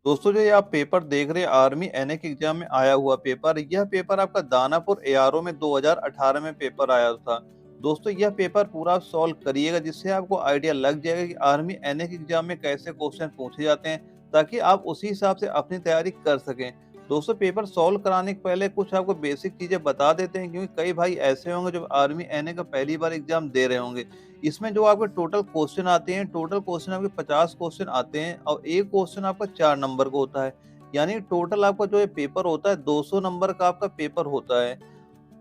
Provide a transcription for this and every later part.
दोस्तों जो ये आप पेपर देख रहे हैं आर्मी एनएक एग्जाम में आया हुआ पेपर, यह पेपर आपका दानापुर एआरओ में 2018 में पेपर आया था। दोस्तों यह पेपर पूरा आप सॉल्व करिएगा, जिससे आपको आइडिया लग जाएगा कि आर्मी एनएक एग्जाम में कैसे क्वेश्चन पूछे जाते हैं, ताकि आप उसी हिसाब से अपनी तैयारी कर सकें। दोस्तों पेपर सॉल्व कराने के पहले कुछ आपको बेसिक चीजें बता देते हैं, क्योंकि कई भाई ऐसे होंगे जो आर्मी एनए का पहली बार एग्जाम दे रहे होंगे। इसमें जो आपके टोटल क्वेश्चन आते हैं, टोटल क्वेश्चन आपके 50 क्वेश्चन आते हैं और एक क्वेश्चन आपका 4 नंबर का होता है। यानी टोटल आपका जो ये पेपर होता है 200 नंबर का आपका पेपर होता है।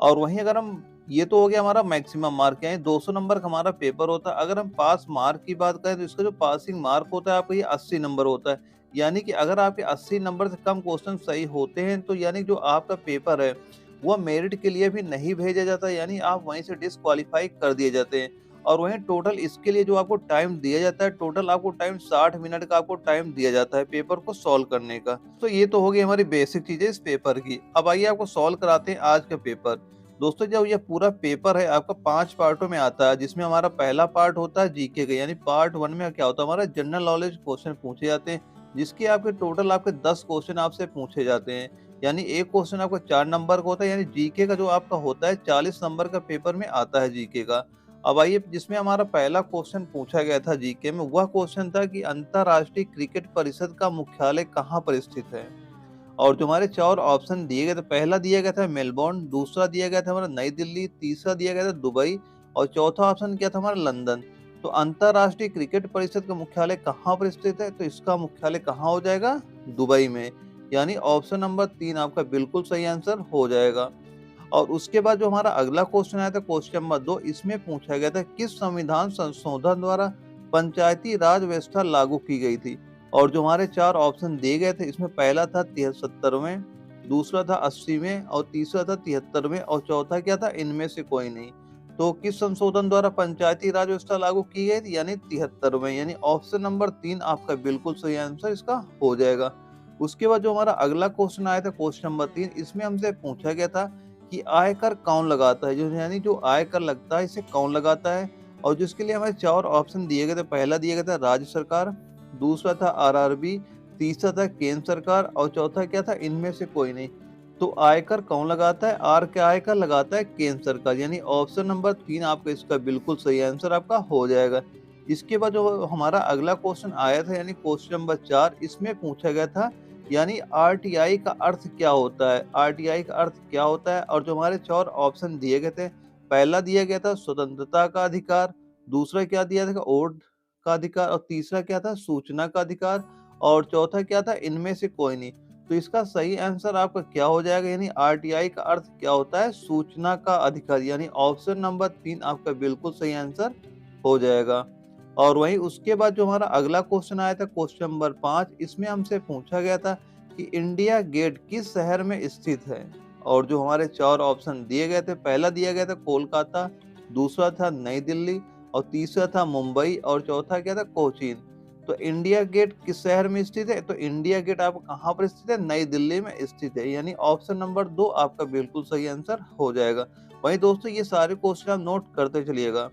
और वहीं अगर हम ये तो हो गया हमारा मैक्सिमम मार्क, यानी 200 नंबर का हमारा पेपर होता है। अगर हम पास मार्क की बात करें तो इसका जो पासिंग मार्क होता है आपका ये 80 नंबर होता है। यानी कि अगर आपके 80 नंबर से कम क्वेश्चन सही होते हैं तो यानी जो आपका पेपर है वह मेरिट के लिए भी नहीं भेजा जाता, यानी आप वहीं से डिस्क्वालीफाई कर दिए जाते हैं। और वहीं टोटल इसके लिए जो आपको टाइम दिया जाता है, टोटल आपको टाइम 60 मिनट का आपको टाइम दिया जाता है पेपर को सॉल्व करने का। तो ये तो हो गई हमारी बेसिक चीजें इस पेपर की। अब आइए आपको सॉल्व कराते हैं आज का पेपर। दोस्तों जब ये पूरा पेपर है आपका 5 पार्टों में आता है, जिसमें हमारा पहला पार्ट होता है जीके का, यानी पार्ट 1 में क्या होता है हमारा जनरल नॉलेज क्वेश्चन पूछे जाते हैं, जिसके आपके टोटल आपके 10 क्वेश्चन आपसे पूछे जाते हैं। यानी एक क्वेश्चन आपका 4 नंबर का होता है, यानी जीके का जो आपका होता है 40 नंबर का पेपर में आता है जीके का। अब आइए जिसमें हमारा पहला क्वेश्चन पूछा गया था जीके में, वह क्वेश्चन था कि अंतरराष्ट्रीय क्रिकेट परिषद का मुख्यालय कहाँ पर स्थित है। और जो हमारे 4 ऑप्शन दिए गए थे, पहला दिया गया था मेलबोर्न, दूसरा दिया गया था हमारा नई दिल्ली, तीसरा दिया गया था दुबई और चौथा ऑप्शन क्या था हमारा लंदन। तो अंतरराष्ट्रीय क्रिकेट परिषद का मुख्यालय कहाँ पर स्थित है, तो इसका मुख्यालय कहाँ हो जाएगा, दुबई में। यानी ऑप्शन नंबर 3 आपका बिल्कुल सही आंसर हो जाएगा। और उसके बाद जो हमारा अगला क्वेश्चन आया था क्वेश्चन नंबर 2, इसमें पूछा गया था किस संविधान संशोधन द्वारा पंचायती राज व्यवस्था लागू की गई थी। और जो हमारे 4 ऑप्शन दिए गए थे, इसमें पहला था 73वें, दूसरा था 80वें और तीसरा था 73वें और चौथा क्या था, इनमें से कोई नहीं। तो किस संशोधन द्वारा पंचायती राज व्यवस्था लागू की गई थी, यानी 73वें, यानी ऑप्शन नंबर 3 आपका बिल्कुल सही आंसर इसका हो जाएगा। उसके बाद जो हमारा अगला क्वेश्चन आया था क्वेश्चन नंबर 3, इसमें हमसे पूछा गया था कि आयकर कौन लगाता है, जो यानी जो आयकर लगता है इसे कौन लगाता है। और जिसके लिए हमें 4 ऑप्शन दिए गए थे, पहला दिया गया था राज्य सरकार, दूसरा था आरआरबी, तीसरा था केंद्र सरकार और चौथा क्या था, इनमें से कोई नहीं। तो आयकर कौन लगाता है, आर के आयकर लगाता है केंद्र सरकार, यानी ऑप्शन नंबर 3 आपका इसका बिल्कुल सही आंसर आपका हो जाएगा। इसके बाद जो हमारा अगला क्वेश्चन आया था यानी क्वेश्चन नंबर 4, इसमें पूछा गया था यानी आरटीआई का अर्थ क्या होता है, आरटीआई का अर्थ क्या होता है। और जो हमारे 4 ऑप्शन दिए गए थे, पहला दिया गया था स्वतंत्रता का अधिकार, दूसरा क्या दिया था वोट का अधिकार और तीसरा क्या था सूचना का अधिकार और चौथा क्या था, इनमें से कोई नहीं। तो इसका सही आंसर आपका क्या हो जाएगा, यानी आरटीआई का अर्थ क्या होता है, सूचना का अधिकार, यानी ऑप्शन नंबर 3 आपका बिल्कुल सही आंसर हो जाएगा। और वहीं उसके बाद जो हमारा अगला क्वेश्चन आया था क्वेश्चन नंबर 5, इसमें हमसे पूछा गया था कि इंडिया गेट किस शहर में स्थित है। और जो हमारे 4 ऑप्शन दिए गए थे, पहला दिया गया था कोलकाता, दूसरा था नई दिल्ली और तीसरा था मुंबई और चौथा क्या था कोचीन। तो इंडिया गेट किस शहर में स्थित है, तो इंडिया गेट आप कहाँ पर स्थित है, नई दिल्ली में स्थित है, यानी ऑप्शन नंबर 2 आपका बिल्कुल सही आंसर हो जाएगा। वहीं दोस्तों ये सारे क्वेश्चन आप नोट करते चलिएगा।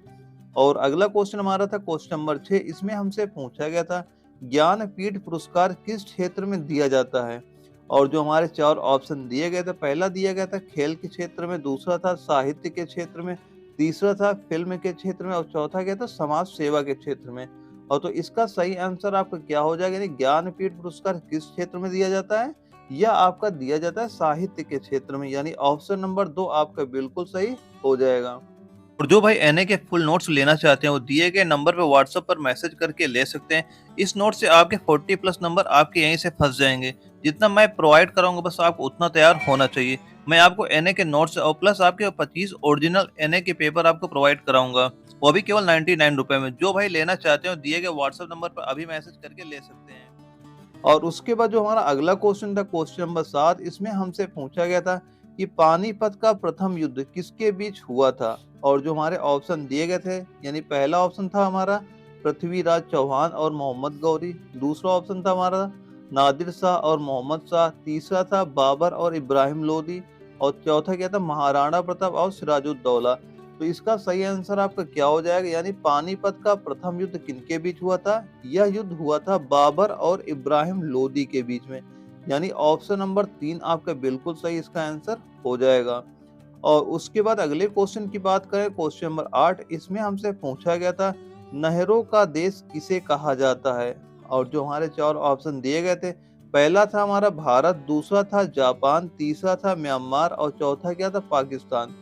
और अगला क्वेश्चन हमारा था क्वेश्चन नंबर 6, इसमें हमसे पूछा गया था ज्ञानपीठ पुरस्कार किस क्षेत्र में दिया जाता है। और जो हमारे 4 ऑप्शन दिए गए थे, पहला दिया गया था खेल के क्षेत्र में, दूसरा था साहित्य के क्षेत्र में, तीसरा था फिल्म के क्षेत्र में और चौथा क्या था समाज सेवा के क्षेत्र में। और तो इसका सही आंसर आपका क्या हो जाएगा, यानी ज्ञानपीठ पुरस्कार किस क्षेत्र में दिया जाता है, यह आपका दिया जाता है साहित्य के क्षेत्र में, यानी ऑप्शन नंबर 2 आपका बिल्कुल सही हो जाएगा। और जो भाई एनए के फुल नोट्स लेना चाहते हैं वो दिए गए नंबर पे व्हाट्सएप पर मैसेज करके ले सकते हैं। इस नोट से आपके 40 प्लस नंबर आपके यहीं से फंस जाएंगे। जितना मैं प्रोवाइड कराऊंगा बस आपको उतना तैयार होना चाहिए। मैं आपको एनए के नोट्स और प्लस आपके 25 ओरिजिनल एनए के पेपर आपको प्रोवाइड कराऊंगा, वो भी केवल 99 रुपए में। जो भाई लेना चाहते हो दिए गए व्हाट्सएप नंबर पर अभी मैसेज करके ले सकते हैं। और उसके बाद जो हमारा अगला क्वेश्चन था क्वेश्चन नंबर 7, इसमें हमसे पूछा गया था कि पानीपत का प्रथम युद्ध किसके बीच हुआ था। और जो हमारे ऑप्शन दिए गए थे, यानी पहला ऑप्शन था हमारा पृथ्वीराज चौहान और मोहम्मद गौरी, दूसरा ऑप्शन था हमारा नादिर शाह और मोहम्मद शाह, तीसरा था बाबर और इब्राहिम लोदी और चौथा क्या था महाराणा प्रताप और सिराजुद्दौला। तो इसका सही आंसर आपका क्या हो जाएगा, यानी पानीपत का प्रथम युद्ध किनके बीच हुआ था? यह युद्ध हुआ था बाबर और इब्राहिम लोदी के बीच में, यानी ऑप्शन नंबर 3 आपका बिल्कुल सही इसका आंसर हो जाएगा। और उसके बाद अगले क्वेश्चन की बात करें, क्वेश्चन नंबर 8, इसमें हमसे पूछा गया था नहरों का देश किसे कहा जाता है? और जो हमारे 4 ऑप्शन दिए गए थे, पहला था हमारा भारत, दूसरा था जापान, तीसरा था म्यांमार और चौथा क्या था? पाकिस्तान।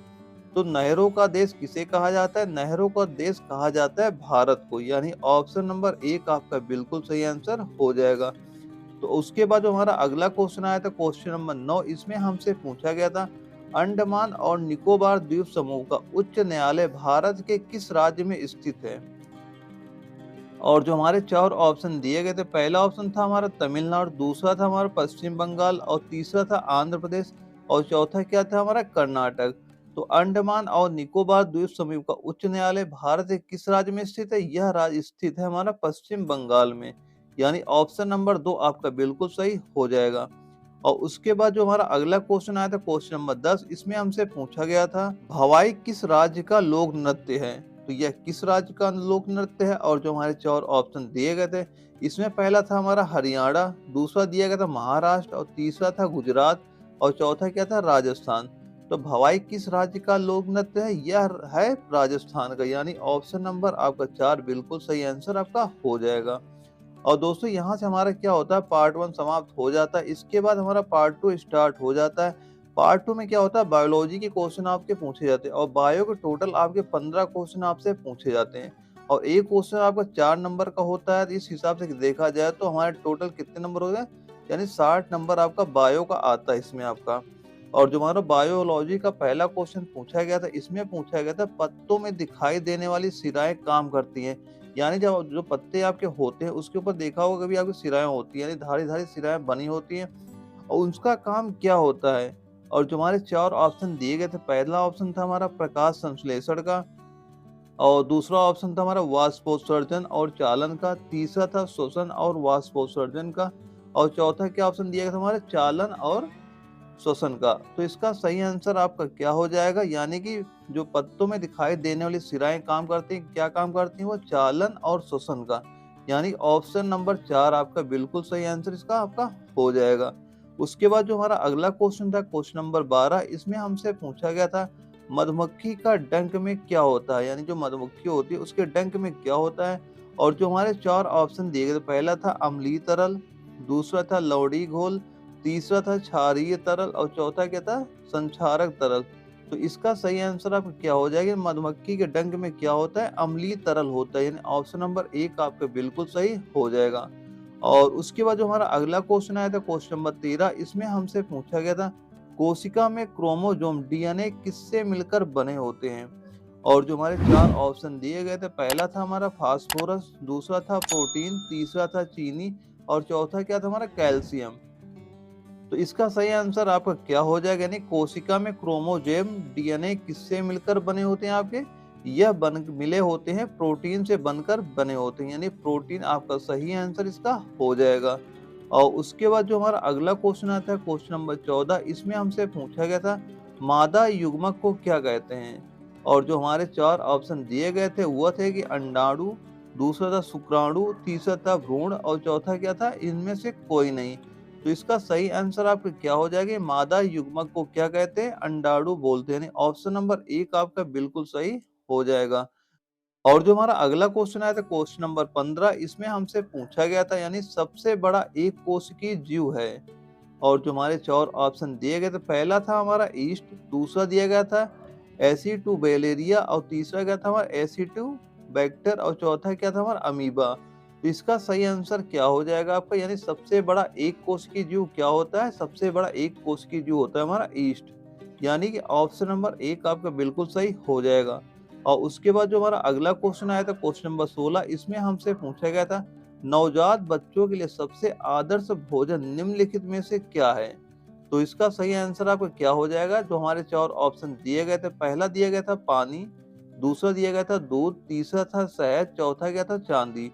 तो नहरों का देश किसे कहा जाता है? नहरों का देश कहा जाता है भारत को, यानी ऑप्शन नंबर 1 आपका बिल्कुल सही आंसर हो जाएगा। तो उसके बाद जो हमारा अगला क्वेश्चन आया था, क्वेश्चन नंबर 9, इसमें हमसे पूछा गया था अंडमान और निकोबार द्वीप समूह का उच्च न्यायालय भारत के किस राज्य में स्थित है? और जो हमारे 4 ऑप्शन दिए गए थे, पहला ऑप्शन था हमारा तमिलनाडु, दूसरा था हमारा पश्चिम बंगाल और तीसरा था आंध्र प्रदेश और चौथा क्या था? हमारा कर्नाटक। तो अंडमान और निकोबार द्वीप समूह का उच्च न्यायालय भारत के किस राज्य में स्थित है? यह राज्य स्थित है हमारा पश्चिम बंगाल में, यानी ऑप्शन नंबर 2 आपका बिल्कुल सही हो जाएगा। और उसके बाद जो हमारा अगला क्वेश्चन आया था, क्वेश्चन नंबर 10, इसमें हमसे पूछा गया था भवाई किस राज्य का लोक नृत्य है? तो यह किस राज्य का लोक नृत्य है? और जो हमारे 4 ऑप्शन दिए गए थे, इसमें पहला था हमारा हरियाणा, दूसरा दिया गया था महाराष्ट्र और तीसरा था गुजरात और चौथा क्या था? राजस्थान। तो भवाई किस राज्य का लोक नृत्य है? यह है राजस्थान का, यानी ऑप्शन नंबर आपका 4 बिल्कुल सही आंसर आपका हो जाएगा। और दोस्तों यहाँ से हमारा क्या होता है, पार्ट 1 समाप्त हो जाता है। इसके बाद हमारा पार्ट 2 स्टार्ट हो जाता है। पार्ट 2 में क्या होता है, बायोलॉजी के क्वेश्चन आपके पूछे जाते हैं और बायो के टोटल आपके 15 क्वेश्चन आपसे पूछे जाते हैं और एक क्वेश्चन आपका 4 नंबर का होता है। इस हिसाब से देखा जाए तो हमारे टोटल कितने नंबर हो गए, यानी 60 नंबर आपका बायो का आता है इसमें आपका। और जो हमारा बायोलॉजी का पहला क्वेश्चन पूछा गया था, इसमें पूछा गया था पत्तों में दिखाई देने वाली सिराएं काम करती हैं, यानी जब जो पत्ते आपके होते हैं उसके ऊपर देखा होगा कभी आपकी सिराएं होती हैं, यानी धारी धारी सिराएं बनी होती हैं और उसका काम क्या होता है? और जो हमारे 4 ऑप्शन दिए गए थे, पहला ऑप्शन था हमारा प्रकाश संश्लेषण का और दूसरा ऑप्शन था हमारा वाष्पोत्सर्जन और चालन का, तीसरा था श्वसन और वाष्पोत्सर्जन का और चौथा क्या ऑप्शन दिया गया था हमारे? चालन और श्वसन का। तो इसका सही आंसर आपका क्या हो जाएगा, यानी कि जो पत्तों में दिखाई देने वाली सिराएं काम करती हैं, क्या काम करती हैं? वो चालन और श्वसन का, यानी ऑप्शन नंबर 4 आपका बिल्कुल सही आंसर इसका आपका हो जाएगा। उसके बाद जो हमारा अगला क्वेश्चन था, क्वेश्चन नंबर 12, इसमें हमसे पूछा गया था मधुमक्खी का डंक में क्या होता है? यानी जो मधुमक्खी होती है उसके डंक में क्या होता है? और जो हमारे 4 ऑप्शन दिए गए थे, पहला था अम्लीय तरल, दूसरा था लवणीय घोल, तीसरा था क्षारीय तरल और चौथा क्या था? संक्षारक तरल। तो इसका सही आंसर आपका क्या हो जाएगा? मधुमक्खी के डंक में क्या होता है? अम्लीय तरल होता है, यानी ऑप्शन नंबर 1 आपका बिल्कुल सही हो जाएगा। और उसके बाद जो हमारा अगला क्वेश्चन आया था, क्वेश्चन नंबर 13, इसमें हमसे पूछा गया था कोशिका में क्रोमोसोम डीएनए किससे मिलकर बने होते हैं? और जो हमारे 4 ऑप्शन दिए गए थे, पहला था हमारा फास्फोरस, दूसरा था प्रोटीन, तीसरा था चीनी और चौथा क्या था? हमारा कैल्शियम। तो इसका सही आंसर आपका क्या हो जाएगा, यानी कोशिका में क्रोमोसोम डीएनए किससे मिलकर बने होते हैं आपके? यह बन मिले होते हैं प्रोटीन से बनकर बने होते हैं, यानी प्रोटीन आपका सही आंसर इसका हो जाएगा। और उसके बाद जो हमारा अगला क्वेश्चन आता है, क्वेश्चन नंबर 14, इसमें हमसे पूछा गया था मादा युग्मक को क्या कहते हैं? और जो हमारे 4 ऑप्शन दिए गए थे वह थे कि अंडाणु, दूसरा था शुक्राणु, तीसरा था भ्रूण और चौथा क्या था? इनमें से कोई नहीं। तो इसका सही आंसर आपका क्या हो जाएगा? मादा युग्मक को क्या कहते हैं? अंडाणु बोलते हैं, यानी ऑप्शन नंबर 1 आपका बिल्कुल सही हो जाएगा। और जो हमारा अगला क्वेश्चन आया था, क्वेश्चन नंबर 15, इसमें हमसे पूछा गया था यानी सबसे बड़ा एक कोशिकीय जीव है। और जो हमारे 4 ऑप्शन दिए गए थे, पहला था हमारा ईस्ट, दूसरा दिया गया था एसिटोबैक्टीरिया और तीसरा क्या था हमारा? एसिटोबैक्टर और चौथा क्या था हमारा? अमीबा। तो इसका सही आंसर क्या हो जाएगा आपका, यानी सबसे बड़ा एक कोशिकीय जीव क्या होता है? सबसे बड़ा एक कोशिकीय जीव होता है हमारा ईस्ट, यानी कि ऑप्शन नंबर 1 आपका बिल्कुल सही हो जाएगा। और उसके बाद जो हमारा अगला क्वेश्चन आया था, क्वेश्चन नंबर 16, इसमें हमसे पूछा गया था नवजात बच्चों के लिए सबसे आदर्श भोजन निम्नलिखित में से क्या है? तो इसका सही आंसर आपका क्या हो जाएगा? जो हमारे 4 ऑप्शन दिए गए थे, पहला दिया गया था पानी, दूसरा दिया गया था दूध, तीसरा था शहद, चौथा क्या था? चांदी।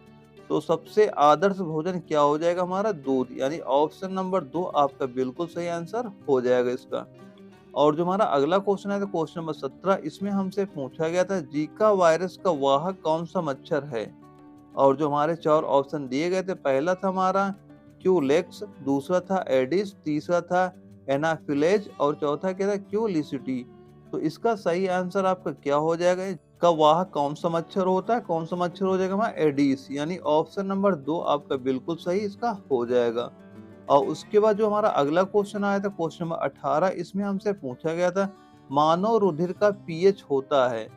तो सबसे आदर्श भोजन क्या हो जाएगा? हमारा दूध, यानी ऑप्शन नंबर 2 आपका बिल्कुल सही आंसर हो जाएगा इसका। और जो हमारा अगला क्वेश्चन है तो क्वेश्चन नंबर 17, इसमें हमसे पूछा गया था जीका वायरस का वाहक कौन सा मच्छर है। और जो हमारे 4 ऑप्शन दिए गए थे, पहला था हमारा क्यूलेक्स, दूसरा था एडिस, तीसरा था एनाफिलेज और चौथा क्या था क्यूलिसिटी। तो इसका सही आंसर आपका क्या हो जाएगा? का वाहक कौन सा मच्छर होता है? कौन सा मच्छर हो जाएगा हमारा? एडिस, यानी ऑप्शन नंबर 2 आपका बिल्कुल सही इसका हो जाएगा। और उसके बाद जो हमारा अगला क्वेश्चन आया था क्वेश्चन नंबर 18, इसमें हमसे पूछा गया था मानव रुधिर का पीएच होता है,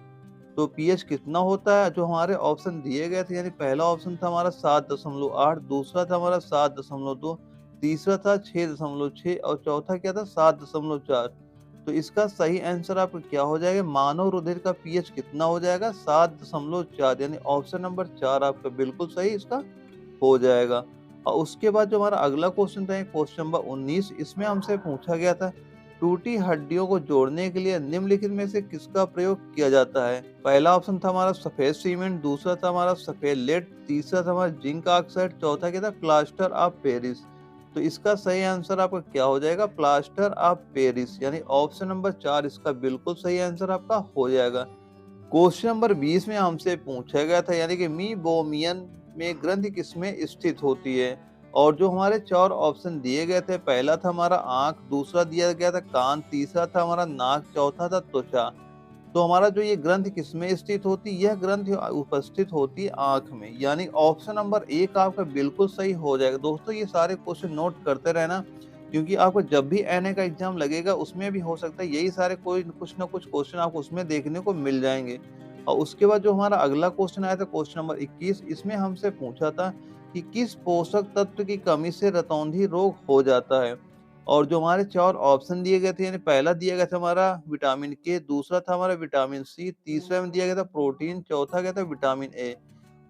तो पीएच कितना होता है? जो हमारे ऑप्शन दिए गए थे, यानी पहला ऑप्शन था हमारा 7.8, दूसरा था हमारा 7.2, तीसरा था 6.6 और चौथा क्या था 7.4। तो इसका सही आंसर आपका क्या हो जाएगा? मानव रुधिर का पीएच कितना हो जाएगा? 7.4, यानी ऑप्शन नंबर 4 आपका बिल्कुल सही इसका हो जाएगा। और उसके बाद जो हमारा अगला क्वेश्चन था क्वेश्चन नंबर 19, इसमें हमसे पूछा गया था टूटी हड्डियों को जोड़ने के लिए निम्नलिखित में से किसका प्रयोग किया जाता है? पहला ऑप्शन था हमारा सफेद सीमेंट, दूसरा था हमारा सफेद लेड, तीसरा था हमारा जिंक ऑक्साइड, चौथा क्या था प्लास्टर ऑफ पेरिस। तो इसका सही आंसर आपका क्या हो जाएगा? प्लास्टर ऑफ पेरिस, यानी ऑप्शन नंबर 4 इसका बिल्कुल सही आंसर आपका हो जाएगा। क्वेश्चन नंबर 20 में हमसे पूछा गया था, यानी कि मीबोमियन में ग्रंथि किसमें स्थित होती है? और जो हमारे 4 ऑप्शन दिए गए थे, पहला था हमारा आंख, दूसरा दिया गया था कान, तीसरा था हमारा नाक, चौथा था त्वचा। तो हमारा जो ये ग्रंथि किसमें स्थित होती है? यह ग्रंथि उपस्थित होती है आंख में, यानी ऑप्शन नंबर 1 आपका बिल्कुल सही हो जाएगा। दोस्तों ये सारे क्वेश्चन नोट करते रहना, क्योंकि आपको जब भी एनए का एग्जाम लगेगा उसमें भी हो सकता है यही सारे कोई कुछ ना कुछ क्वेश्चन आपको उसमें देखने को मिल जाएंगे। और उसके बाद जो हमारा अगला क्वेश्चन आया था क्वेश्चन नंबर 21, इसमें हमसे पूछा था कि किस पोषक तत्व की कमी से रतौंधी रोग हो जाता है? और जो हमारे 4 ऑप्शन दिए गए थे, यानी पहला दिया गया था हमारा विटामिन के, दूसरा था हमारा विटामिन सी, तीसरा में दिया गया था प्रोटीन, चौथा गया था विटामिन ए।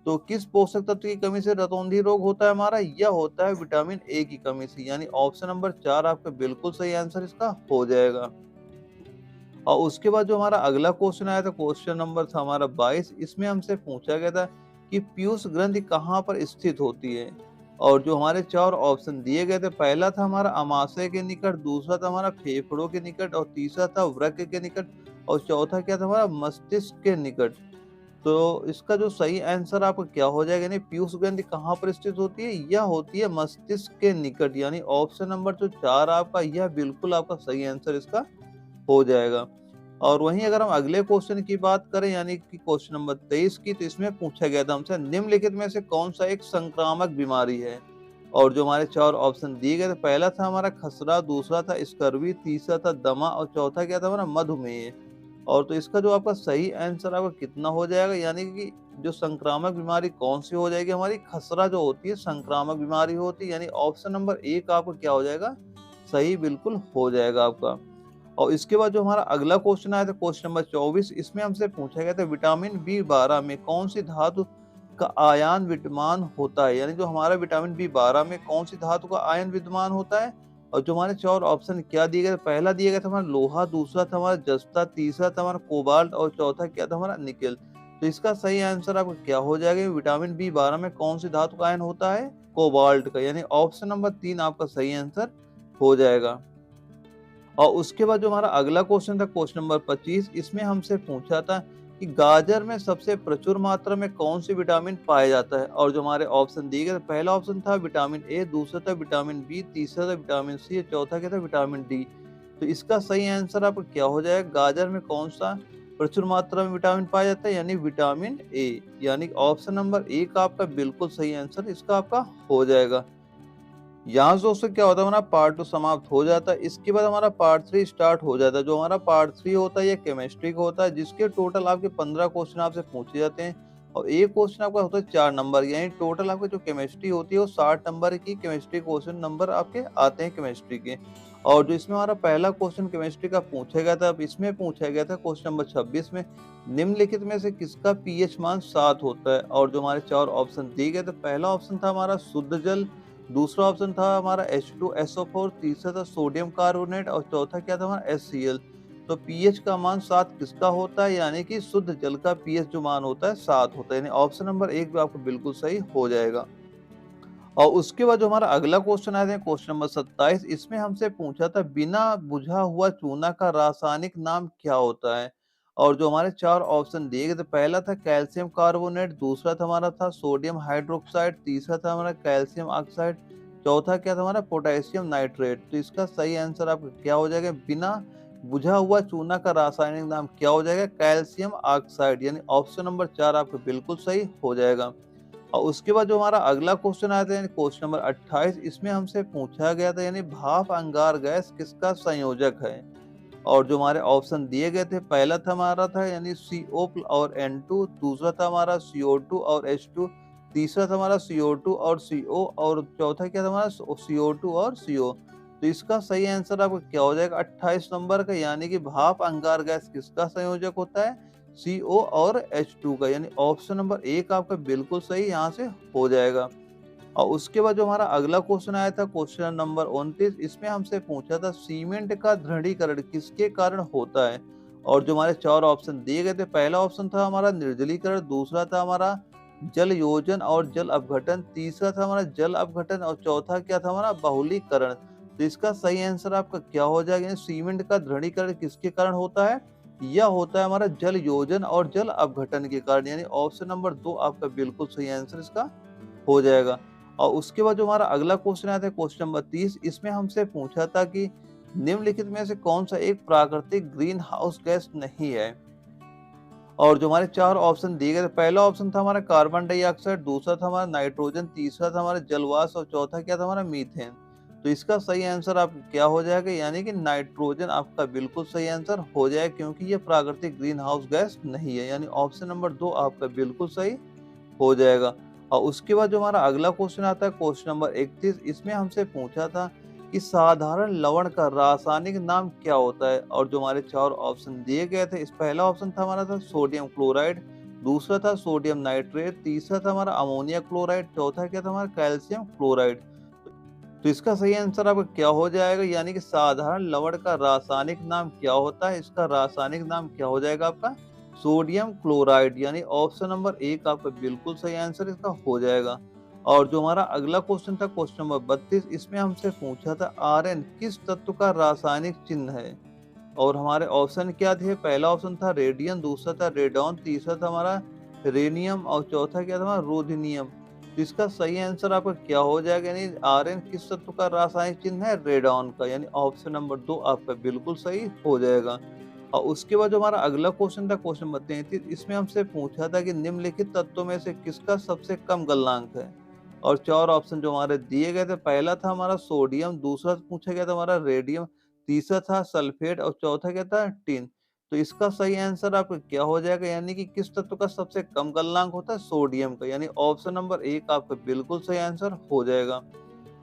तो किस पोषक तत्व की कमी से रतौंधी रोग होता है हमारा? यह होता है विटामिन ए की कमी से, यानी ऑप्शन नंबर 4 आपका बिल्कुल सही आंसर इसका हो जाएगा। और उसके बाद जो हमारा अगला क्वेश्चन आया था क्वेश्चन नंबर था हमारा 22, इसमें हमसे पूछा गया था कि पीयूष ग्रंथि कहाँ पर स्थित होती है? और जो हमारे 4 ऑप्शन दिए गए थे, पहला था हमारा अमाशय के निकट, दूसरा था हमारा फेफड़ों के निकट और तीसरा था वृक्क के निकट और चौथा क्या था हमारा मस्तिष्क के निकट। तो इसका जो सही आंसर आपका क्या हो जाएगा? यानी पीयूष ग्रंथि कहाँ पर स्थित होती है? यह होती है मस्तिष्क के निकट, यानी ऑप्शन नंबर जो 4 आपका यह बिल्कुल आपका सही आंसर इसका हो जाएगा। और वहीं अगर हम अगले क्वेश्चन की बात करें, यानी कि क्वेश्चन नंबर 23 की, तो इसमें पूछा गया था हमसे निम्नलिखित में से कौन सा एक संक्रामक बीमारी है? और जो हमारे 4 ऑप्शन दिए गए थे, पहला था हमारा खसरा, दूसरा था स्कर्वी, तीसरा था दमा और चौथा क्या था हमारा मधुमेह। और तो इसका जो आपका सही आंसर आपका कितना हो जाएगा? यानी कि जो संक्रामक बीमारी कौन सी हो जाएगी? हमारी खसरा जो होती है संक्रामक बीमारी होती है, यानी ऑप्शन नंबर 1 आपका क्या हो जाएगा? सही बिल्कुल हो जाएगा आपका। और इसके बाद जो हमारा अगला क्वेश्चन आया था क्वेश्चन नंबर 24, इसमें हमसे पूछा गया था विटामिन बी 12 में कौन सी धातु का आयन विद्यमान होता है? यानी जो हमारा विटामिन बी 12 में कौन सी धातु का आयन विद्यमान होता है? और जो हमारे 4 ऑप्शन क्या दिए गए? पहला दिया गया था हमारा लोहा, दूसरा था हमारा जस्ता, तीसरा था हमारा कोबाल्ट और चौथा क्या था हमारा निकेल। तो इसका सही आंसर आपका क्या हो जाएगा? विटामिन बी 12 में कौन सी धातु का आयन होता है? कोबाल्ट का, यानी ऑप्शन नंबर 3 आपका सही आंसर हो जाएगा। और उसके बाद जो हमारा अगला क्वेश्चन था क्वेश्चन नंबर 25, इसमें हमसे पूछा था कि गाजर में सबसे प्रचुर मात्रा में कौन सी विटामिन पाया जाता है? और जो हमारे ऑप्शन दिए गए, पहला ऑप्शन था विटामिन ए, दूसरा था विटामिन बी, तीसरा था विटामिन सी, चौथा क्या था विटामिन डी। तो इसका सही आंसर आपका क्या हो जाएगा? गाजर में कौन सा प्रचुर मात्रा में विटामिन पाया जाता है? यानी विटामिन ए, यानी ऑप्शन नंबर 1 आपका बिल्कुल सही आंसर इसका आपका हो जाएगा। यहाँ से दोस्तों क्या होता है, हमारा पार्ट 2 समाप्त हो जाता है। इसके बाद हमारा पार्ट 3 स्टार्ट हो जाता है। जो हमारा पार्ट 3 होता है ये केमिस्ट्री का होता है, जिसके टोटल आपके 15 क्वेश्चन आपसे पूछे जाते हैं और एक क्वेश्चन आपका होता है 4 नंबर, यानी टोटल आपकी जो केमिस्ट्री होती है वो 60 नंबर की केमिस्ट्री क्वेश्चन नंबर आपके आते हैं केमिस्ट्री के। और जो इसमें हमारा पहला क्वेश्चन केमिस्ट्री का पूछा गया था, अब इसमें पूछा गया था क्वेश्चन नंबर 26 में निम्नलिखित में से किसका पीएच मान 7 होता है? और जो हमारे 4 ऑप्शन दिए गए थे, पहला ऑप्शन था हमारा शुद्ध जल, दूसरा ऑप्शन था हमारा H2SO4, तीसरा था सोडियम कार्बोनेट और चौथा क्या था हमारा HCl। तो पीएच का मान 7 किसका होता है? यानी कि शुद्ध जल का पीएच जो मान होता है 7 होता है, यानी ऑप्शन नंबर 1 भी आपको बिल्कुल सही हो जाएगा। और उसके बाद जो हमारा अगला क्वेश्चन आया था क्वेश्चन नंबर 27, इसमें हमसे पूछा था बिना बुझा हुआ चूना का रासायनिक नाम क्या होता है? और जो हमारे 4 ऑप्शन दिए गए थे, पहला था कैल्शियम कार्बोनेट, दूसरा था हमारा था सोडियम हाइड्रोक्साइड, तीसरा था हमारा कैल्शियम ऑक्साइड, चौथा क्या था हमारा पोटेशियम नाइट्रेट। तो इसका सही आंसर आपका क्या हो जाएगा? बिना बुझा हुआ चूना का रासायनिक नाम क्या हो जाएगा? कैल्शियम ऑक्साइड, यानी ऑप्शन नंबर 4 आपका बिल्कुल सही हो जाएगा। और उसके बाद जो हमारा अगला क्वेश्चन आया था यानी क्वेश्चन नंबर 28, इसमें हमसे पूछा गया था यानी भाप अंगार गैस किसका संयोजक है? और जो हमारे ऑप्शन दिए गए थे, पहला था हमारा था यानी CO और N2, दूसरा था हमारा CO2 और H2, तीसरा था हमारा CO2 और CO, और चौथा क्या था हमारा CO2 और CO। तो इसका सही आंसर आपका क्या हो जाएगा 28 नंबर का, यानी कि भाप अंगार गैस किसका संयोजक होता है? CO और H2 का, यानी ऑप्शन नंबर 1 आपका बिल्कुल सही यहाँ से हो जाएगा। और उसके बाद जो हमारा अगला क्वेश्चन आया था क्वेश्चन नंबर 29, इसमें हमसे पूछा था सीमेंट का दृढ़ीकरण किसके कारण होता है? और जो हमारे 4 ऑप्शन दिए गए थे, पहला ऑप्शन था हमारा निर्जलीकरण, दूसरा था हमारा जल योजन और जल अपघटन, तीसरा था हमारा जल अपघटन, और चौथा क्या था हमारा बहुलीकरण। तो इसका सही आंसर आपका क्या हो जाएगा? यानी सीमेंट का दृढ़ीकरण किसके कारण होता है? यह होता है हमारा जल योजन और जल अपघटन के कारण, यानी ऑप्शन नंबर 2 आपका बिल्कुल सही आंसर इसका हो जाएगा। और उसके बाद जो हमारा अगला क्वेश्चन आया था क्वेश्चन नंबर 30, इसमें हमसे पूछा था कि निम्नलिखित में से कौन सा एक प्राकृतिक ग्रीन हाउस गैस नहीं है? और जो हमारे 4 ऑप्शन दिए गए थे, पहला ऑप्शन था हमारा कार्बन डाइऑक्साइड, दूसरा था हमारा नाइट्रोजन, तीसरा था हमारा जलवाष्प, और चौथा क्या था हमारा मीथेन। तो इसका सही आंसर आप क्या हो जाएगा? यानी कि नाइट्रोजन आपका बिल्कुल सही आंसर हो जाएगा, क्योंकि ये प्राकृतिक ग्रीन हाउस गैस नहीं है, यानी ऑप्शन नंबर 2 आपका बिल्कुल सही हो जाएगा। और उसके बाद जो हमारा अगला क्वेश्चन आता है क्वेश्चन नंबर 31, इसमें हमसे पूछा था कि साधारण लवण का रासायनिक नाम क्या होता है? और जो हमारे 4 ऑप्शन दिए गए थे, इस पहला ऑप्शन था हमारा था सोडियम क्लोराइड, दूसरा था सोडियम नाइट्रेट, तीसरा था हमारा अमोनिया क्लोराइड, चौथा क्या था हमारा कैल्शियम क्लोराइड। तो इसका सही आंसर आपका क्या हो जाएगा? यानी कि साधारण लवण का रासायनिक नाम क्या होता है? इसका रासायनिक नाम क्या हो जाएगा आपका? सोडियम क्लोराइड, यानी ऑप्शन नंबर 1 आपका बिल्कुल सही आंसर इसका हो जाएगा। और जो हमारा अगला क्वेश्चन था क्वेश्चन नंबर 32, इसमें हमसे पूछा था आर्यन किस तत्व का रासायनिक चिन्ह है? और हमारे ऑप्शन क्या थे? पहला ऑप्शन था रेडियम, दूसरा था रेडॉन, तीसरा था हमारा रेनियम, और चौथा क्या था हमारा रोधिनियम। तो इसका सही आंसर आपका क्या हो जाएगा? यानी आर्यन किस तत्व का रासायनिक चिन्ह है? रेडॉन का, यानी ऑप्शन नंबर 2 आपका बिल्कुल सही हो जाएगा। और उसके बाद जो हमारा अगला क्वेश्चन था क्वेश्चन नंबर 33, इसमें हमसे पूछा था कि निम्नलिखित तत्वों में से किसका सबसे कम गलनांक है? और 4 ऑप्शन जो हमारे दिए गए थे, पहला था हमारा सोडियम, दूसरा पूछा गया था हमारा रेडियम, तीसरा था सल्फेट, और चौथा क्या था टिन। तो इसका सही आंसर आपका क्या हो जाएगा? यानी कि किस तत्व का सबसे कम गलनांक होता है? सोडियम का, यानी ऑप्शन नंबर 1 आपका बिल्कुल सही आंसर हो जाएगा।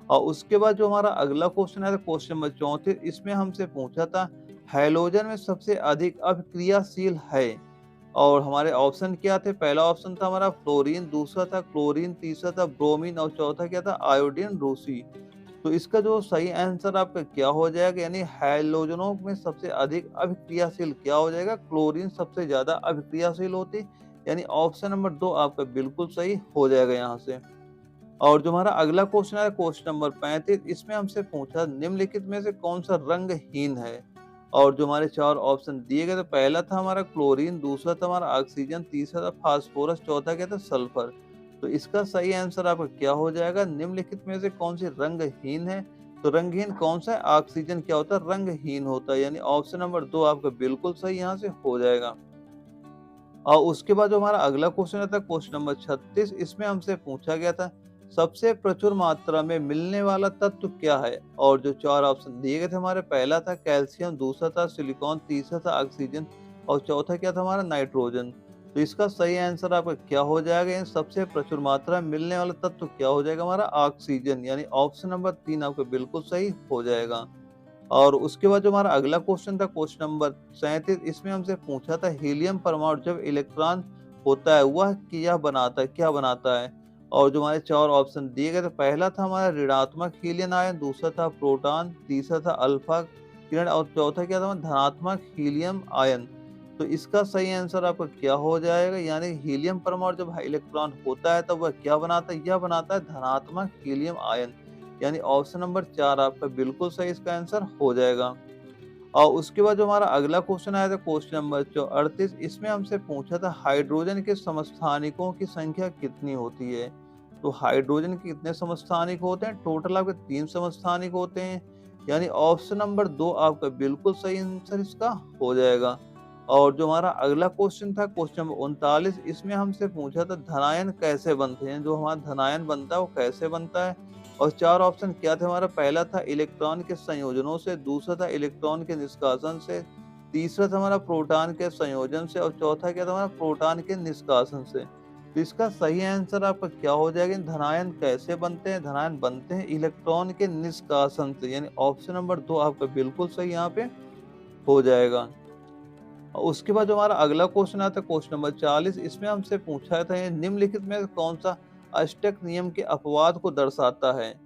और उसके बाद जो हमारा अगला क्वेश्चन है क्वेश्चन नंबर 34, इसमें हमसे पूछा था हैलोजन में सबसे अधिक अभिक्रियाशील है? और हमारे ऑप्शन क्या थे? पहला ऑप्शन था हमारा फ्लोरीन, दूसरा था क्लोरीन, तीसरा था ब्रोमीन, और चौथा क्या था आयोडीन रूसी। तो इसका जो सही आंसर आपका क्या हो जाएगा? यानी हैलोजनों में सबसे अधिक अभिक्रियाशील क्या हो जाएगा? क्लोरीन सबसे ज्यादा अभिक्रियाशील होती, यानी ऑप्शन नंबर 2 आपका बिल्कुल सही हो जाएगा यहाँ से। और जो हमारा अगला क्वेश्चन है क्वेश्चन नंबर 35, इसमें हमसे पूछा निम्नलिखित में से कौन सा रंगहीन है? और जो हमारे 4 ऑप्शन दिए गए थे, पहला था हमारा क्लोरीन, दूसरा था हमारा ऑक्सीजन, तीसरा था फास्फोरस, चौथा क्या था सल्फर। तो इसका सही आंसर आपका क्या हो जाएगा? निम्नलिखित में से कौन सी रंगहीन है? तो रंगहीन कौन सा है? ऑक्सीजन क्या होता है? रंगहीन होता है, यानी ऑप्शन नंबर 2 आपका बिल्कुल सही यहाँ से हो जाएगा। और उसके बाद जो हमारा अगला क्वेश्चन आता है क्वेश्चन नंबर 36, इसमें हमसे पूछा गया था सबसे प्रचुर मात्रा में मिलने वाला तत्व क्या है? और जो 4 ऑप्शन दिए गए थे हमारे, पहला था कैल्शियम, दूसरा था सिलिकॉन, तीसरा था ऑक्सीजन, और चौथा क्या था हमारा नाइट्रोजन। तो इसका सही आंसर आपका क्या हो जाएगा? इन सबसे प्रचुर मात्रा में मिलने वाला तत्व क्या हो जाएगा? हमारा ऑक्सीजन, यानी ऑप्शन नंबर 3 आपका बिल्कुल सही हो जाएगा। और उसके बाद जो हमारा अगला क्वेश्चन था क्वेश्चन नंबर 37, इसमें हमसे पूछा था हीलियम परमाणु जब इलेक्ट्रॉन होता है वह क्या बनाता है? और जो हमारे 4 ऑप्शन दिए गए थे, पहला था हमारा ऋणात्मक हीलियम आयन, दूसरा था प्रोटॉन, तीसरा था अल्फा किरण, और चौथा क्या था हमारा धनात्मक हीलियम आयन। तो इसका सही आंसर आपका क्या हो जाएगा? यानी हीलियम परमाणु जब इलेक्ट्रॉन होता है तब वह क्या बनाता है? यह बनाता है धनात्मक हीलियम आयन। यानी ऑप्शन नंबर 4 आपका बिल्कुल सही इसका आंसर हो जाएगा। और उसके बाद जो हमारा अगला क्वेश्चन आया था क्वेश्चन नंबर 38, इसमें हमसे पूछा था हाइड्रोजन के समस्थानिकों की संख्या कितनी होती है? तो हाइड्रोजन के कितने समस्थानिक होते हैं? टोटल आपके 3 समस्थानिक होते हैं। यानी ऑप्शन नंबर 2 आपका बिल्कुल सही आंसर इसका हो जाएगा। और जो हमारा अगला क्वेश्चन था क्वेश्चन नंबर 39, इसमें हमसे पूछा था धनायन कैसे बनते हैं? जो हमारा धनायन बनता है वो कैसे बनता है? और 4 ऑप्शन क्या थे हमारा? पहला था इलेक्ट्रॉन के संयोजनों से, दूसरा था इलेक्ट्रॉन के निष्कासन से, तीसरा था हमारा प्रोटॉन के संयोजन से और चौथा क्या था हमारा? प्रोटॉन के निष्कासन से। तो इसका सही आंसर आपका क्या हो जाएगा? धनायन कैसे बनते हैं? धनायन बनते हैं इलेक्ट्रॉन के निष्कासन से। यानी ऑप्शन नंबर 2 आपका बिल्कुल सही यहाँ पे हो जाएगा। और उसके बाद जो हमारा अगला क्वेश्चन आता है क्वेश्चन नंबर 40, इसमें हमसे पूछा था निम्नलिखित में कौन सा अष्टक नियम के अपवाद को दर्शाता है?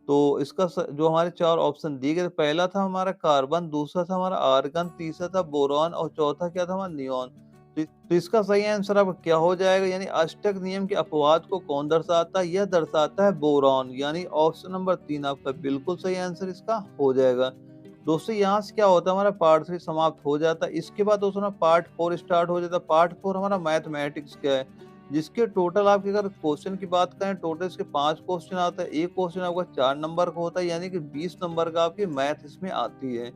तो इसका जो हमारे 4 ऑप्शन दिए गए थे, पहला था हमारा कार्बन, दूसरा था हमारा आर्गन, तीसरा था बोरॉन और चौथा क्या था हमारा नियॉन। तो इसका सही आंसर आपका क्या हो जाएगा? यानी अष्टक नियम के अपवाद को कौन दर्शाता है? यह दर्शाता है बोरॉन। यानी ऑप्शन नंबर 3 आपका बिल्कुल सही आंसर इसका हो जाएगा। दोस्तों यहाँ से क्या होता है हमारा पार्ट 3 समाप्त हो जाता है। इसके बाद दोस्तों पार्ट 4 स्टार्ट हो जाता है। पार्ट 4 हमारा मैथमेटिक्स का है, जिसके टोटल आपकी अगर क्वेश्चन की बात करें, टोटल इसके 5 क्वेश्चन आता है। एक क्वेश्चन आपका 4 नंबर का होता है, यानी कि 20 नंबर का आपकी मैथ इसमें आती है।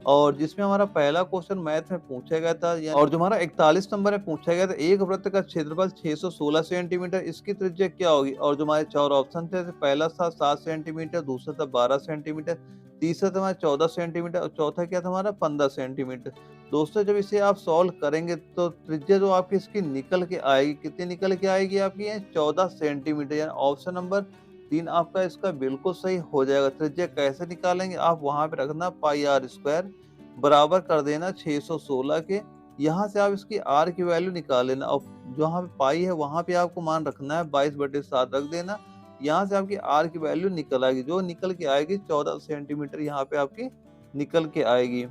और जिसमें हमारा पहला क्वेश्चन मैथ में पूछा गया था और जो हमारा 41 नंबर में पूछा गया था, एक वृत्त का क्षेत्रफल 616 सेंटीमीटर, इसकी त्रिज्या क्या होगी? और जो हमारे 4 ऑप्शन थे, पहला था 7 सेंटीमीटर, दूसरा था 12 सेंटीमीटर, तीसरा था हमारा 14 सेंटीमीटर और चौथा क्या था हमारा 15 सेंटीमीटर। दोस्तों जब इसे आप सॉल्व करेंगे तो त्रिज्या जो आपकी इसकी निकल के आएगी, कितनी निकल के आएगी आपकी? 14 सेंटीमीटर। यानी ऑप्शन नंबर 3 आपका इसका बिल्कुल सही हो जाएगा। त्रिज्या कैसे निकालेंगे? आप वहां पे रखना पाई आर स्क्वायर बराबर कर देना 616 के। यहाँ से आप इसकी आर की वैल्यू निकाल लेना और जहाँ पे पाई है वहां पे आपको मान रखना है 22/7 रख देना। यहाँ से आपकी आर की वैल्यू निकल आएगी, जो निकल के आएगी 14 सेंटीमीटर यहाँ पे आपकी निकल के आएगी।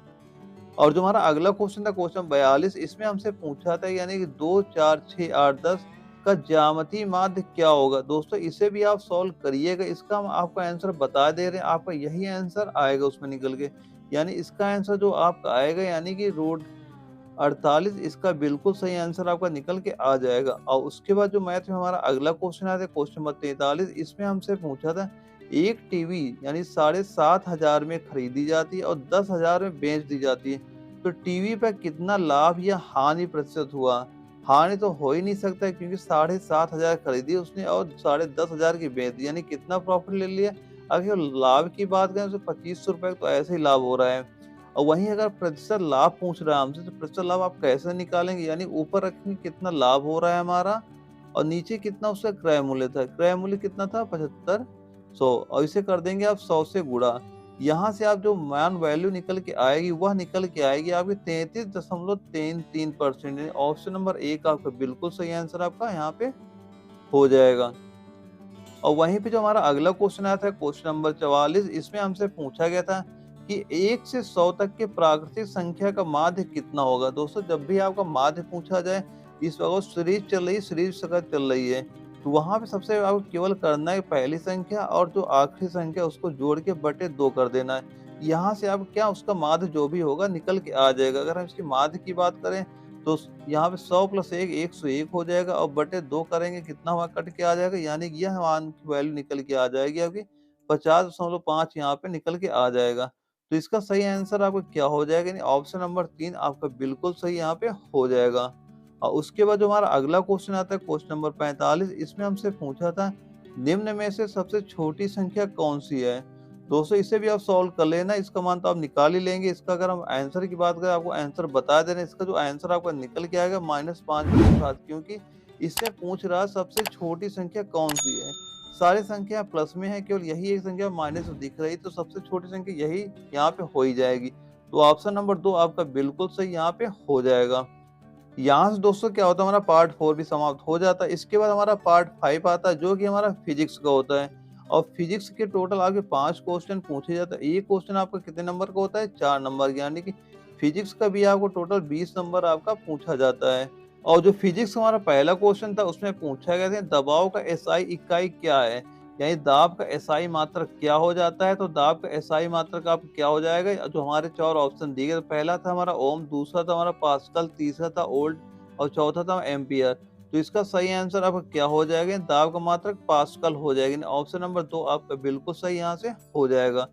और जो हमारा अगला क्वेश्चन था क्वेश्चन 42, इसमें हमसे पूछा था यानी कि 2, 4, 6, 8, 10 का ज्यामितीय माध्य क्या होगा? दोस्तों इसे भी आप सॉल्व करिएगा। इसका हम आपको आंसर बता दे रहे हैं, आपका यही आंसर आएगा उसमें निकल के। यानी इसका आंसर जो आपका आएगा यानी कि रूट 48, इसका बिल्कुल सही आंसर आपका निकल के आ जाएगा। और उसके बाद जो मैथ में हमारा अगला क्वेश्चन आया था क्वेश्चन नंबर 43, इसमें हमसे पूछा था एक टीवी यानी 7,500 में खरीदी जाती है और 10,000 में बेच दी जाती है, तो टीवी पर कितना लाभ या हानि प्रतिशत हुआ? हानि तो हो ही नहीं सकता क्योंकि 7,500 खरीदी उसने और 10,500 की बेच दी, यानी कितना प्रॉफिट ले लिया। अगर लाभ की बात करें तो 2500 रुपए तो ऐसे ही लाभ हो रहा है। और वहीं अगर प्रतिशत लाभ पूछ रहा है हमसे तो प्रतिशत लाभ आप कैसे निकालेंगे? यानी ऊपर रखेंगे कितना लाभ हो रहा है हमारा और नीचे कितना उसका क्रय मूल्य था। क्रय मूल्य कितना था? 7500। और इसे कर देंगे आप 100 से गुणा। यहाँ से आप जो मान वैल्यू निकल के आएगी वह निकल के आएगी आपकी 33.33%। ऑप्शन नंबर 1 आपका बिल्कुल सही आंसर आपका यहाँ पे हो जाएगा। और वहीं पे जो हमारा अगला क्वेश्चन आया था क्वेश्चन नंबर 44, इसमें हमसे पूछा गया था कि 1 से 100 तक के प्राकृतिक संख्या का माध्य कितना होगा? दोस्तों जब भी आपका माध्य पूछा जाए, इस वक्त सीरीज चल रही है, सीरीज चल रही है, तो वहां पे सबसे आपको केवल करना है पहली संख्या और जो आखिरी संख्या उसको जोड़ के बटे 2 कर देना है। यहाँ से आप क्या उसका माध्य जो भी होगा निकल के आ जाएगा। अगर हम इसकी माध्य की बात करें तो यहाँ पे 100 + 1 101 हो जाएगा और बटे 2 करेंगे कितना हुआ कट के आ जाएगा, यानी कि यह मान की वैल्यू निकल के आ जाएगी आपकी 50.5 यहाँ पे निकल के आ जाएगा। तो इसका सही आंसर आपका क्या हो जाएगा? यानी ऑप्शन नंबर 3 आपका बिल्कुल सही यहाँ पे हो जाएगा। और उसके बाद जो हमारा अगला क्वेश्चन आता है क्वेश्चन नंबर 45, इसमें हमसे पूछा था निम्न में से सबसे छोटी संख्या कौन सी है? दोस्तों इसे भी आप सॉल्व कर लेना, इसका मान तो आप निकाल ही लेंगे। इसका अगर हम आंसर की बात करें, आपको आंसर बता दे रहे हैं, इसका जो आंसर आपका निकल के आएगा -5/7, क्योंकि इससे पूछ रहा सबसे छोटी संख्या कौन सी है। सारी संख्या प्लस में है, केवल यही एक संख्या माइनस में दिख रही, तो सबसे छोटी संख्या यही यहाँ पे हो ही जाएगी। तो ऑप्शन नंबर 2 आपका बिल्कुल सही यहाँ पे हो जाएगा। यहाँ से दोस्तों क्या होता है हमारा पार्ट 4 भी समाप्त हो जाता है। इसके बाद हमारा पार्ट 5 आता है जो कि हमारा फिजिक्स का होता है। और फिजिक्स के टोटल आपके 5 क्वेश्चन पूछे जाते हैं। एक क्वेश्चन आपका कितने नंबर का होता है? 4 नंबर, यानी कि फिजिक्स का भी आपको टोटल 20 नंबर आपका पूछा जाता है। और जो फिजिक्स हमारा पहला क्वेश्चन था उसमें पूछा गया था दबाव का एसआई इकाई क्या है, यानी दाब का एसआई मात्रक क्या हो जाता है। तो दाब का एसआई मात्रक आपका क्या हो जाएगा, जो हमारे 4 ऑप्शन दिए गए, तो पहला था हमारा ओम, दूसरा था हमारा पास्कल, तीसरा था वोल्ट और चौथा था एम्पियर। तो इसका सही आंसर आपका क्या हो जाएगा, दाब का मात्रक पास्कल हो जाएगा। ऑप्शन नंबर 2 आपका बिल्कुल सही यहाँ से हो जाएगा।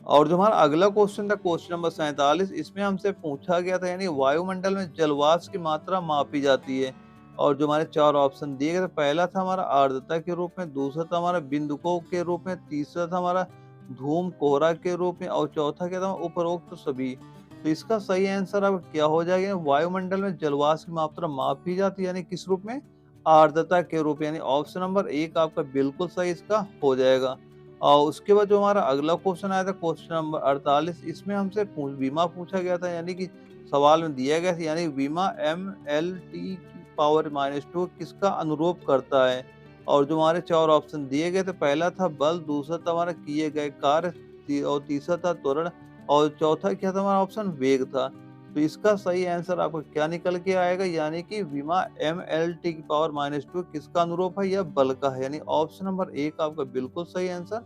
और जो हमारा अगला क्वेश्चन था क्वेश्चन नंबर 47, इसमें हमसे पूछा गया था यानी वायुमंडल में जलवाष्प की मात्रा मापी जाती है। और जो हमारे 4 ऑप्शन दिए गए थे, पहला था हमारा आर्द्रता के रूप में, दूसरा था हमारा बिंदुकों के रूप में, तीसरा था हमारा धूम कोहरा के रूप में और चौथा क्या था उपरोक्त सभी। तो इसका सही आंसर अब क्या हो जाएगा, वायुमंडल में जलवाष्प की मात्रा मापी जाती है यानी किस रूप में, आर्द्रता के रूप, यानी ऑप्शन नंबर 1 आपका बिल्कुल सही इसका हो जाएगा। और उसके बाद जो हमारा अगला क्वेश्चन आया था क्वेश्चन नंबर 48, इसमें हमसे बीमा पूछा गया था, यानी कि सवाल में दिया गया था यानी बीमा MLT की पावर -2 किसका अनुरूप करता है। और जो हमारे 4 ऑप्शन दिए गए थे, पहला था बल, दूसरा था हमारा किए गए कार्य, और तीसरा था त्वरण और चौथा क्या था हमारा ऑप्शन वेग था। तो इसका सही आंसर आपका क्या निकल के आएगा, यानी कि बीमा MLT की पावर -2 किसका अनुरूप है, यह बल का है, यानी ऑप्शन नंबर 1 आपका बिल्कुल सही आंसर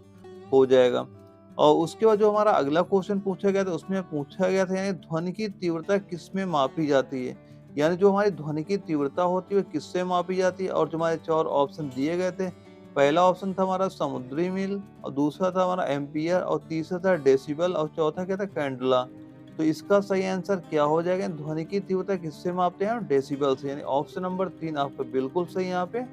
हो जाएगा। और उसके बाद जो हमारा अगला क्वेश्चन पूछा गया था उसमें पूछा गया था यानी ध्वनि की तीव्रता किसमें मापी जाती है, यानी जो हमारी ध्वनि की तीव्रता होती है वो किससे मापी जाती है। और जो हमारे 4 ऑप्शन दिए गए थे, पहला ऑप्शन था हमारा समुद्री मील और दूसरा था हमारा एम्पियर और तीसरा था डेसिबल और चौथा क्या था कैंडला। तो इसका सही आंसर क्या हो जाएगा, ध्वनि की तीव्रता किससे मापते हैं, डेसिबल से, यानी ऑप्शन नंबर 3 आपका बिल्कुल सही यहाँ पे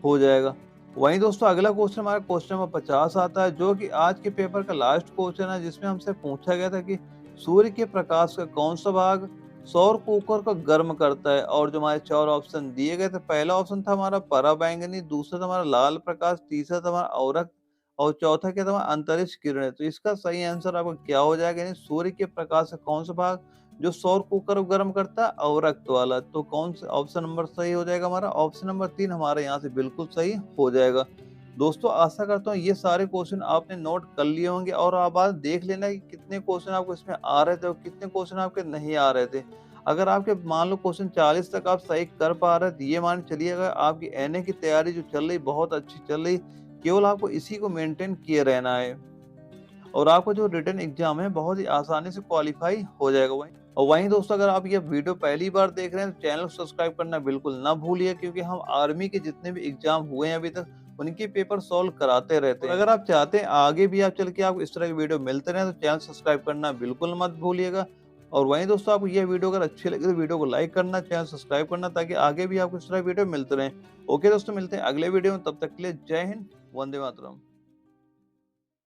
हो जाएगा। वहीं दोस्तों अगला क्वेश्चन हमारा क्वेश्चन नंबर 50 आता है, जो कि आज के पेपर का लास्ट क्वेश्चन है, जिसमें हमसे पूछा गया था कि सूर्य के प्रकाश का कौन सा भाग सौर कुकर को गर्म करता है। और जो हमारे 4 ऑप्शन दिए गए थे, पहला ऑप्शन था हमारा पराबैंगनी, दूसरा था हमारा लाल प्रकाश, तीसरा था हमारा औरक और चौथा क्या था हमारा अंतरिक्ष किरणें। तो इसका सही आंसर आपका क्या हो जाएगा, यानी सूर्य के प्रकाश का कौन सा भाग जो सौर कुकर को गर्म करता है, अवरक्त वाला। तो कौन सा ऑप्शन नंबर सही हो जाएगा हमारा, ऑप्शन नंबर 3 हमारे यहाँ से बिल्कुल सही हो जाएगा। दोस्तों आशा करता हूँ ये सारे क्वेश्चन आपने नोट कर लिए होंगे और आप आज देख लेना कि कितने क्वेश्चन आपको इसमें आ रहे थे और कितने क्वेश्चन आपके नहीं आ रहे थे। अगर आपके मान लो क्वेश्चन 40 तक आप सही कर पा रहे थे, ये मान चलिएगा आपकी एनए की तैयारी जो चल रही बहुत अच्छी चल रही, केवल आपको इसी को मेंटेन किए रहना है और आपका जो रिटन एग्जाम है बहुत ही आसानी से क्वालिफाई हो जाएगा। वहीं दोस्तों अगर आप ये वीडियो पहली बार देख रहे हैं तो चैनल को सब्सक्राइब करना बिल्कुल ना भूलिए, क्योंकि हम आर्मी के जितने भी एग्जाम हुए हैं अभी तक उनके पेपर सॉल्व कराते रहते हैं। अगर आप चाहते हैं आगे भी आप चल के आपको इस तरह की वीडियो मिलते रहे तो चैनल सब्सक्राइब करना बिल्कुल मत भूलिएगा। और वहीं दोस्तों आपको ये वीडियो अगर अच्छी लगे तो वीडियो को लाइक करना, चैनल सब्सक्राइब करना, ताकि आगे भी आपको इस तरह वीडियो मिलते रहे। ओके दोस्तों, मिलते हैं अगले वीडियो में, तब तक के लिए जय हिंद, वंदे मातरम।